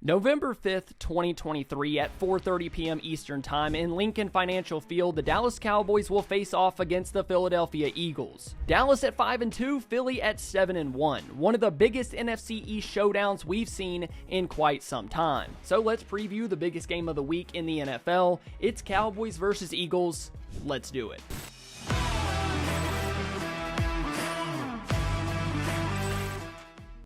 November 5th, 2023 at 4:30 p.m. Eastern Time in Lincoln Financial Field, the Dallas Cowboys will face off against the Philadelphia Eagles. Dallas at 5-2, Philly at 7-1. One of the biggest NFC East showdowns we've seen in quite some time. So let's preview the biggest game of the week in the NFL. It's Cowboys versus Eagles. Let's do it.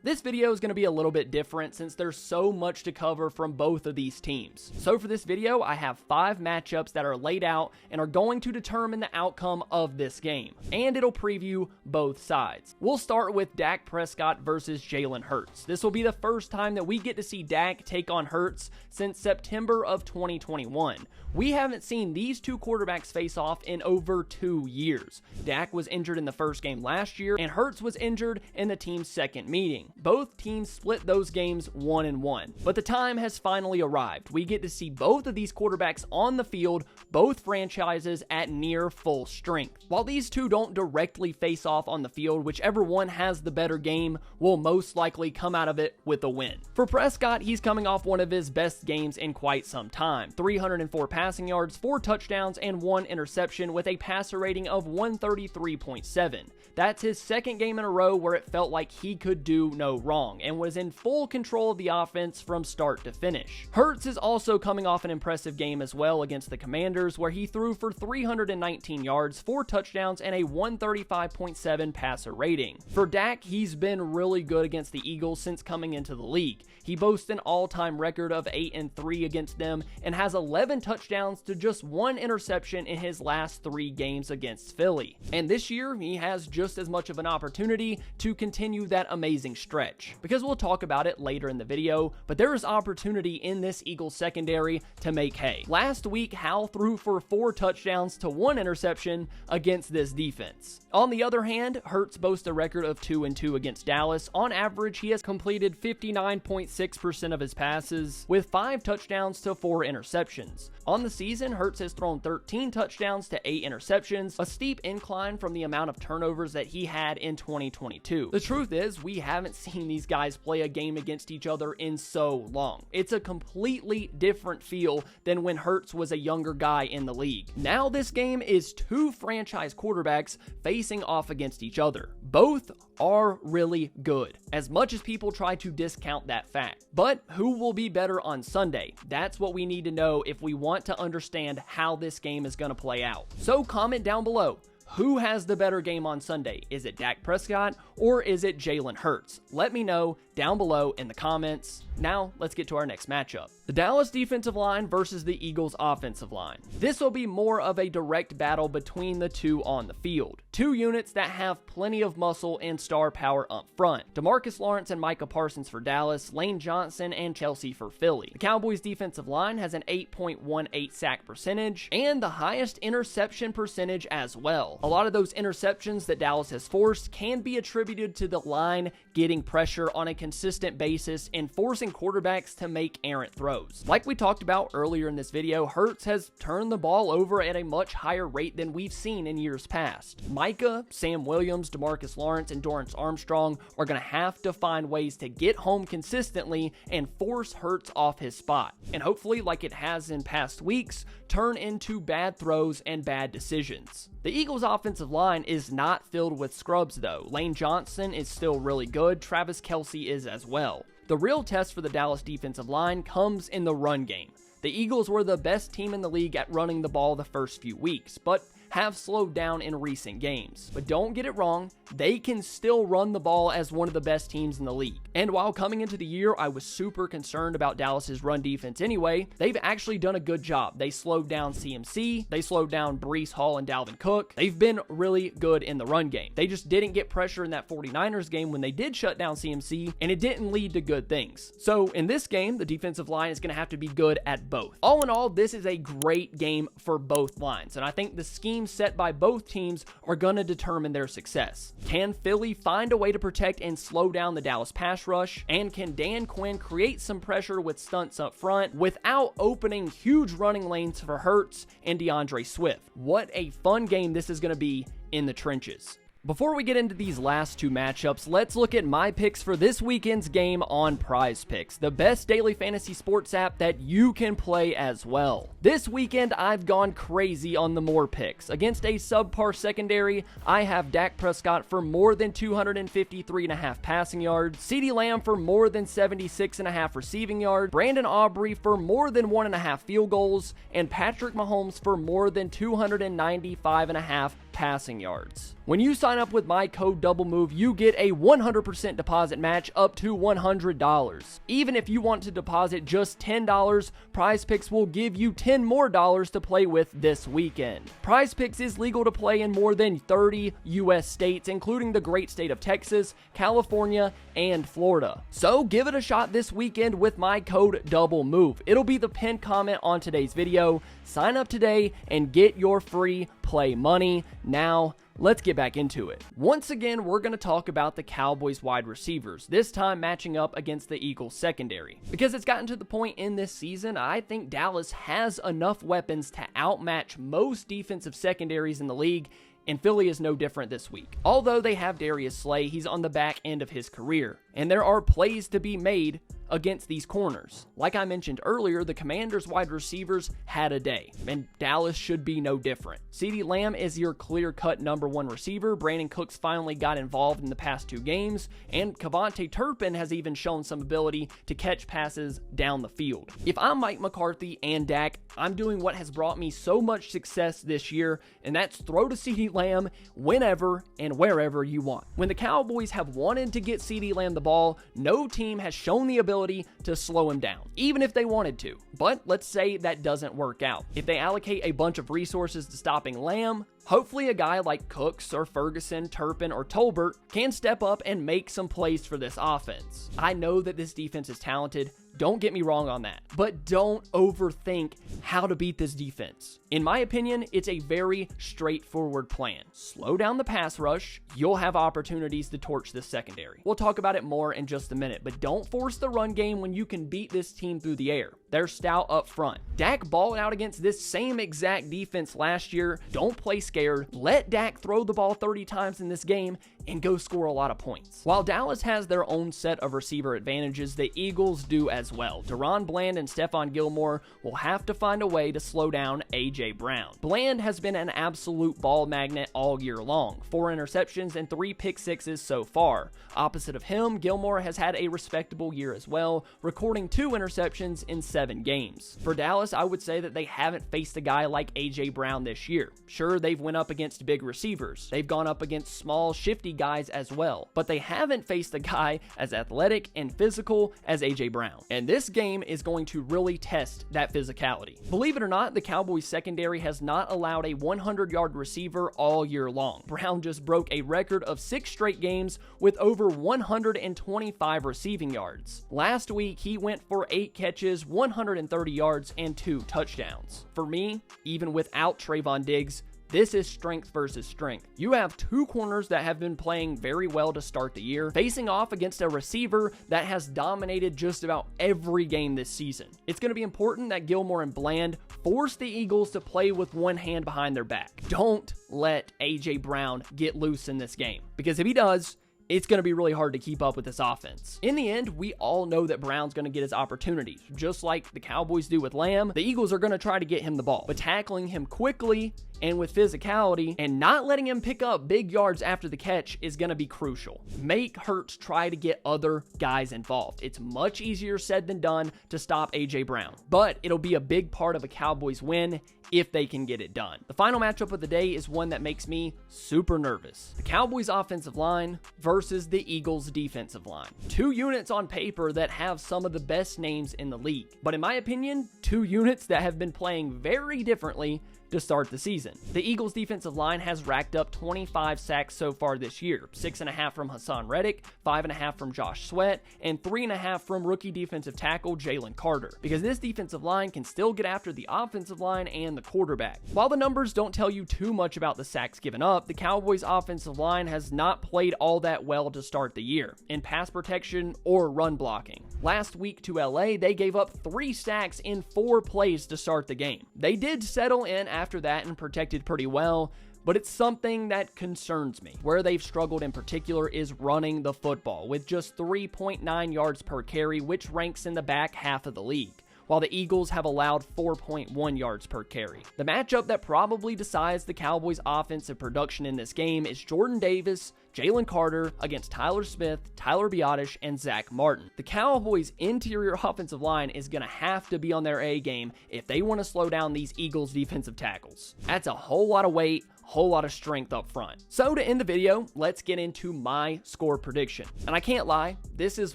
This video is going to be a little bit different since there's so much to cover from both of these teams. So for this video, I have 5 matchups that are laid out and are going to determine the outcome of this game. And it'll preview both sides. We'll start with Dak Prescott versus Jalen Hurts. This will be the first time that we get to see Dak take on Hurts since September of 2021. We haven't seen these two quarterbacks face off in over 2 years. Dak was injured in the first game last year, and Hurts was injured in the team's second meeting. Both teams split those games 1-1. But the time has finally arrived. We get to see both of these quarterbacks on the field, both franchises at near full strength. While these two don't directly face off on the field, whichever one has the better game will most likely come out of it with a win. For Prescott, he's coming off one of his best games in quite some time. 304 passing yards, 4 touchdowns, and 1 interception with a passer rating of 133.7. That's his second game in a row where it felt like he could do no wrong and was in full control of the offense from start to finish. Hurts is also coming off an impressive game as well against the Commanders, where he threw for 319 yards, 4 touchdowns, and a 135.7 passer rating. For Dak, he's been really good against the Eagles since coming into the league. He boasts an all-time record of 8-3 against them and has 11 touchdowns to just 1 interception in his last 3 games against Philly. And this year, he has just as much of an opportunity to continue that amazing stretch, because we'll talk about it later in the video, but there is opportunity in this Eagles secondary to make hay. Last week, Hal threw for 4 touchdowns to 1 interception against this defense. On the other hand, Hurts boasts a record of 2-2 against Dallas. On average, he has completed 59.6% of his passes, with 5 touchdowns to 4 interceptions. On the season, Hurts has thrown 13 touchdowns to 8 interceptions, a steep incline from the amount of turnovers that he had in 2022. The truth is, we haven't seen these guys play a game against each other in so long. It's a completely different feel than when Hurts was a younger guy in the league. Now this game is 2 franchise quarterbacks facing off against each other. Both are really good, as much as people try to discount that fact. But who will be better on Sunday? That's what we need to know if we want to understand how this game is going to play out. So comment down below. Who has the better game on Sunday? Is it Dak Prescott or is it Jalen Hurts? Let me know down below in the comments. Now, let's get to our next matchup. The Dallas defensive line versus the Eagles offensive line. This will be more of a direct battle between the two on the field. 2 units that have plenty of muscle and star power up front. DeMarcus Lawrence and Micah Parsons for Dallas, Lane Johnson and Kelsey for Philly. The Cowboys defensive line has an 8.18 sack percentage and the highest interception percentage as well. A lot of those interceptions that Dallas has forced can be attributed to the line getting pressure on a consistent basis and forcing quarterbacks to make errant throws. Like we talked about earlier in this video, Hurts has turned the ball over at a much higher rate than we've seen in years past. Micah, Sam Williams, DeMarcus Lawrence, and Dorrance Armstrong are going to have to find ways to get home consistently and force Hurts off his spot. And hopefully, like it has in past weeks, turn into bad throws and bad decisions. The Eagles' offensive line is not filled with scrubs though. Lane Johnson is still really good. Travis Kelce is as well. The real test for the Dallas defensive line comes in the run game. The Eagles were the best team in the league at running the ball the first few weeks, but have slowed down in recent games. But don't get it wrong, they can still run the ball as one of the best teams in the league. And while coming into the year, I was super concerned about Dallas's run defense anyway, they've actually done a good job. They slowed down CMC, they slowed down Breece Hall and Dalvin Cook. They've been really good in the run game. They just didn't get pressure in that 49ers game when they did shut down CMC, and it didn't lead to good things. So in this game, the defensive line is going to have to be good at both. All in all, this is a great game for both lines, and I think the scheme set by both teams are going to determine their success. Can Philly find a way to protect and slow down the Dallas pass rush? And can Dan Quinn create some pressure with stunts up front without opening huge running lanes for Hurts and DeAndre Swift? What a fun game this is going to be in the trenches. Before we get into these last two matchups, let's look at my picks for this weekend's game on Prize Picks, the best daily fantasy sports app that you can play as well. This weekend, I've gone crazy on the more picks. Against a subpar secondary, I have Dak Prescott for more than 253.5 passing yards, CeeDee Lamb for more than 76.5 receiving yards, Brandon Aubrey for more than 1.5 field goals, and Patrick Mahomes for more than 295.5 passing yards. When you sign up with my code DoubleMove, you get a 100% deposit match up to $100. Even if you want to deposit just $10, Prize Picks will give you $10 more to play with this weekend. Prize Picks is legal to play in more than 30 U.S. states, including the great state of Texas, California, and Florida. So give it a shot this weekend with my code DoubleMove. It'll be the pinned comment on today's video. Sign up today and get your free play money. Now, let's get back into it. Once again, we're going to talk about the Cowboys wide receivers, this time matching up against the Eagles secondary. Because it's gotten to the point in this season, I think Dallas has enough weapons to outmatch most defensive secondaries in the league, and Philly is no different this week. Although they have Darius Slay, he's on the back end of his career, and there are plays to be made against these corners. Like I mentioned earlier, the Commanders wide receivers had a day, and Dallas should be no different. CeeDee Lamb is your clear-cut number one receiver. Brandon Cooks finally got involved in the past two games, and Kevontae Turpin has even shown some ability to catch passes down the field. If I'm Mike McCarthy and Dak, I'm doing what has brought me so much success this year, and that's throw to CeeDee Lamb whenever and wherever you want. When the Cowboys have wanted to get CeeDee Lamb the ball, no team has shown the ability to slow him down, even if they wanted to. But let's say that doesn't work out. If they allocate a bunch of resources to stopping Lamb, hopefully a guy like Cooks or Ferguson, Turpin, or Tolbert can step up and make some plays for this offense. I know that this defense is talented. Don't get me wrong on that, but don't overthink how to beat this defense. In my opinion, it's a very straightforward plan. Slow down the pass rush. You'll have opportunities to torch this secondary. We'll talk about it more in just a minute, but don't force the run game when you can beat this team through the air. They're stout up front. Dak balled out against this same exact defense last year. Don't play scared. Let Dak throw the ball 30 times in this game and go score a lot of points. While Dallas has their own set of receiver advantages, the Eagles do as well. Deron Bland and Stephon Gilmore will have to find a way to slow down A.J. Brown. Bland has been an absolute ball magnet all year long. 4 interceptions and 3 pick sixes so far. Opposite of him, Gilmore has had a respectable year as well, recording 2 interceptions in 7 games. For Dallas, I would say that they haven't faced a guy like A.J. Brown this year. Sure, they've went up against big receivers. They've gone up against small, shifty guys as well, but they haven't faced a guy as athletic and physical as A.J. Brown. And this game is going to really test that physicality. Believe it or not, the Cowboys secondary has not allowed a 100-yard receiver all year long. Brown just broke a record of 6 straight games with over 125 receiving yards. Last week, he went for 8 catches, 130 yards, and 2 touchdowns. For me, even without Trayvon Diggs, this is strength versus strength. You have 2 corners that have been playing very well to start the year, facing off against a receiver that has dominated just about every game this season. It's going to be important that Gilmore and Bland force the Eagles to play with one hand behind their back. Don't let A.J. Brown get loose in this game, because if he does, it's going to be really hard to keep up with this offense. In the end, we all know that Brown's going to get his opportunities. Just like the Cowboys do with Lamb, the Eagles are going to try to get him the ball. But tackling him quickly and with physicality and not letting him pick up big yards after the catch is going to be crucial. Make Hurts try to get other guys involved. It's much easier said than done to stop A.J. Brown, but it'll be a big part of a Cowboys win if they can get it done. The final matchup of the day is one that makes me super nervous. The Cowboys offensive line versus the Eagles defensive line. 2 units on paper that have some of the best names in the league, but in my opinion, 2 units that have been playing very differently to start the season. The Eagles defensive line has racked up 25 sacks so far this year, 6.5 from Hassan Reddick, 5.5 from Josh Sweat, and 3.5 from rookie defensive tackle Jalen Carter, because this defensive line can still get after the offensive line and the quarterback. While the numbers don't tell you too much about the sacks given up, the Cowboys offensive line has not played all that well to start the year, in pass protection or run blocking. Last week to LA, they gave up 3 sacks in 4 plays to start the game. They did settle in after that and protected pretty well, but it's something that concerns me. Where they've struggled in particular is running the football, with just 3.9 yards per carry, which ranks in the back half of the league, while the Eagles have allowed 4.1 yards per carry. The matchup that probably decides the Cowboys' offensive production in this game is Jordan Davis, Jalen Carter against Tyler Smith, Tyler Biotish, and Zach Martin. The Cowboys' interior offensive line is going to have to be on their A game if they want to slow down these Eagles defensive tackles. That's a whole lot of weight, whole lot of strength up front. So to end the video, let's get into my score prediction. And I can't lie, this is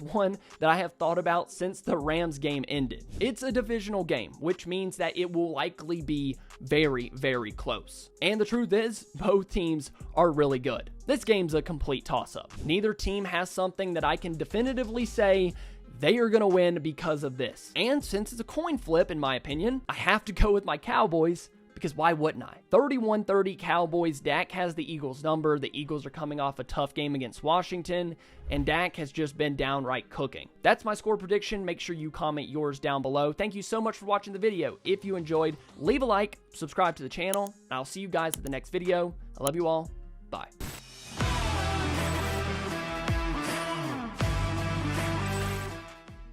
one that I have thought about since the Rams game ended. It's a divisional game, which means that it will likely be very, very close. And the truth is, both teams are really good. This game's a complete toss-up. Neither team has something that I can definitively say they are going to win because of this. And since it's a coin flip, in my opinion, I have to go with my Cowboys, because why wouldn't I? 31-30 Cowboys. Dak has the Eagles number. The Eagles are coming off a tough game against Washington, and Dak has just been downright cooking. That's my score prediction. Make sure you comment yours down below. Thank you so much for watching the video. If you enjoyed, leave a like, subscribe to the channel, and I'll see you guys at the next video. I love you all. Bye.